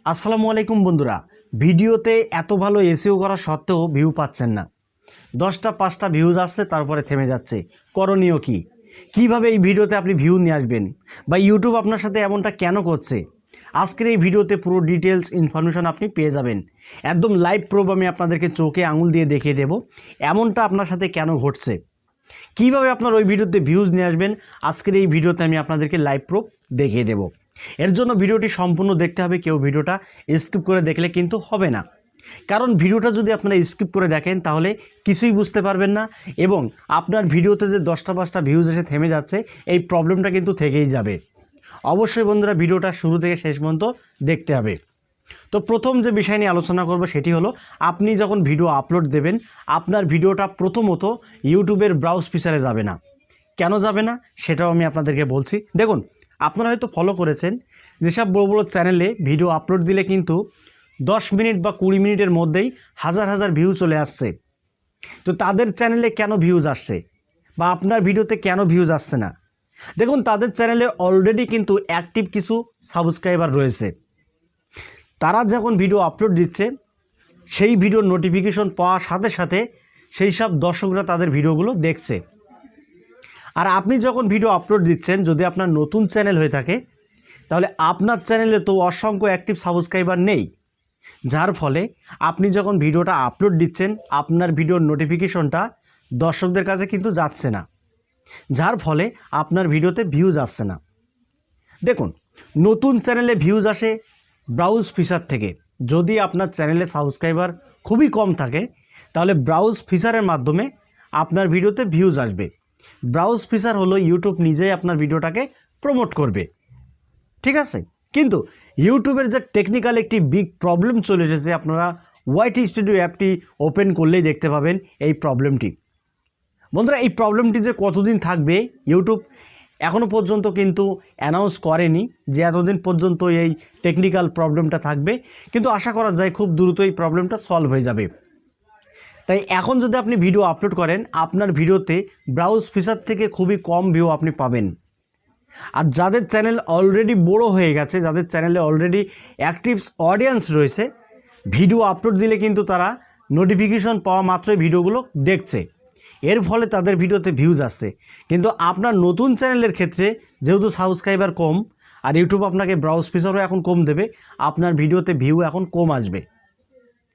আসসালামু আলাইকুম বন্ধুরা, ভিডিওতে এত ভালো এসইও করা সত্ত্বেও ভিউ পাচ্ছেন না। 10টা 5টা ভিউজ আসছে, তারপরে থেমে যাচ্ছে। করণীয় কি? কিভাবে এই ভিডিওতে আপনি ভিউ নিয়ে আসবেন, বা ইউটিউব আপনার সাথে এমনটা কেন করছে? আজকের এই ভিডিওতে পুরো ডিটেলস ইনফরমেশন আপনি পেয়ে যাবেন। একদম লাইভ প্রুফ আমি আপনাদেরকে চোখে আঙুল দিয়ে দেখিয়ে দেব এমনটা আপনার সাথে কেন ঘটছে। কিভাবে আপনার ওই ভিডিওতে ভিউজ নিয়ে আসবেন, আজকের এই ভিডিওতে আমি আপনাদেরকে লাইভ প্রুফ দেখিয়ে দেব। এর জন্য ভিডিওটি সম্পূর্ণ দেখতে হবে, কেউ ভিডিওটা স্কিপ করে দেখলে কিন্তু হবে না। কারণ ভিডিওটা যদি আপনারা স্কিপ করে দেখেন তাহলে কিছুই বুঝতে পারবেন না, এবং আপনার ভিডিওতে যে 10টা 5টা ভিউজ এসে থেমে যাচ্ছে, এই প্রবলেমটা কিন্তু থেকেই যাবে। অবশ্যই বন্ধুরা ভিডিওটা শুরু থেকে শেষ পর্যন্ত দেখতে হবে। তো প্রথম যে বিষয় নিয়ে আলোচনা করব সেটি হলো, আপনি যখন ভিডিও আপলোড দেবেন, আপনার ভিডিওটা প্রথমত ইউটিউবের ব্রাউজ ফিচারে যাবে না। কেন যাবে না সেটাও আমি আপনাদেরকে বলছি। দেখুন, আপনারা হয়তো ফলো করেছেন, যেসব বড় বড় চ্যানেলে ভিডিও আপলোড দিলে কিন্তু 10 মিনিট বা 20 মিনিটের মধ্যেই হাজার হাজার ভিউ চলে আসছে। তো তাদের চ্যানেলে কেন ভিউজ আসছে, বা আপনার ভিডিওতে কেন ভিউজ আসছে না? দেখুন, তাদের চ্যানেলে অলরেডি কিন্তু অ্যাক্টিভ কিছু সাবস্ক্রাইবার রয়েছে। তারা যখন ভিডিও আপলোড দিচ্ছে, সেই ভিডিওর নোটিফিকেশন পাওয়ার সাথে সাথে সেই সব দর্শকরা তাদের ভিডিওগুলো দেখছে। আর আপনি যখন ভিডিও আপলোড দিচ্ছেন, যদি আপনার নতুন চ্যানেল হয়ে থাকে, তাহলে আপনার চ্যানেলে তো অসংখ্য অ্যাক্টিভ সাবস্ক্রাইবার নেই, যার ফলে আপনি যখন ভিডিওটা আপলোড দিচ্ছেন, আপনার ভিডিওর নোটিফিকেশনটা দর্শকদের কাছে কিন্তু যাচ্ছে না, যার ফলে আপনার ভিডিওতে ভিউজ আসছে না। দেখুন, নতুন চ্যানেলে ভিউজ আসে ব্রাউজ ফিচার থেকে। যদি আপনার চ্যানেলে সাবস্ক্রাইবার খুবই কম থাকে, তাহলে ব্রাউজ ফিচারের মাধ্যমে আপনার ভিডিওতে ভিউজ আসবে। ব্রাউজ ফিচার হলো ইউটিউব নিজেই আপনার ভিডিওটাকে প্রমোট করবে, ঠিক আছে? কিন্তু ইউটিউবের যে টেকনিক্যাল একটি বিগ প্রবলেম চলে এসেছে, আপনারা ওয়াইটি স্টুডিও অ্যাপটি ওপেন করলেই দেখতে পাবেন এই প্রবলেমটি। বন্ধুরা, এই প্রবলেমটি যে কতদিন থাকবে, ইউটিউব এখনও পর্যন্ত কিন্তু অ্যানাউন্স করেনি যে এতদিন পর্যন্ত এই টেকনিক্যাল প্রবলেমটা থাকবে, কিন্তু আশা করা যায় খুব দ্রুত এই প্রবলেমটা সলভ হয়ে যাবে। তাই এখন যদি আপনি ভিডিও আপলোড করেন, আপনার ভিডিওতে ব্রাউজ ফিচার থেকে খুবই কম ভিউ আপনি পাবেন। আর যাদের চ্যানেল অলরেডি বড় হয়ে গেছে, যাদের চ্যানেলে অলরেডি অ্যাক্টিভ অডিয়েন্স রয়েছে, ভিডিও আপলোড দিলে কিন্তু তারা নোটিফিকেশন পাওয়া মাত্রই ভিডিওগুলো দেখছে, এর ফলে তাদের ভিডিওতে ভিউজ আসছে। কিন্তু আপনার নতুন চ্যানেলের ক্ষেত্রে যেহেতু সাবস্ক্রাইবার কম, আর ইউটিউব আপনাকে ব্রাউজ ফিচারও এখন কম দেবে, আপনার ভিডিওতে ভিউ এখন কম আসবে।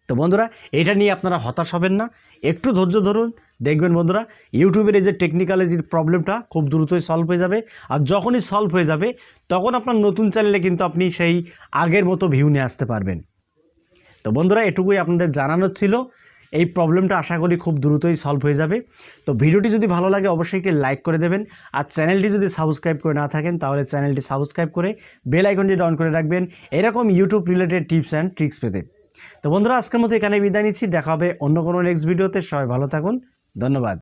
তো বন্ধুরা, এটা নিয়ে আপনারা হতাশ হবেন না, একটু ধৈর্য ধরুন, দেখবেন বন্ধুরা ইউটিউবের এই যে টেকনিক্যাল যে প্রবলেমটা খুব দ্রুতই সলভ হয়ে যাবে। আর যখনই সলভ হয়ে যাবে, তখন আপনার নতুন চ্যানেলে কিন্তু আপনি সেই আগের মতো ভিউ নিয়ে আসতে পারবেন। তো বন্ধুরা, এটুকুই আপনাদের জানানোর ছিল। এই প্রবলেমটা আশা করি খুব দ্রুতই সলভ হয়ে যাবে। তো ভিডিওটি যদি ভালো লাগে অবশ্যই একটি লাইক করে দেবেন, আর চ্যানেলটি যদি সাবস্ক্রাইব করে না থাকেন তাহলে চ্যানেলটি সাবস্ক্রাইব করে বেল আইকনটি অন করে রাখবেন, এরকম YouTube related tips and tricks পেতে। তো বন্ধুরা, আজকের মতো এখানে বিদায় নিচ্ছি, দেখা হবে অন্য কোনো নেক্সট ভিডিওতে। সবাই ভালো থাকুন, ধন্যবাদ।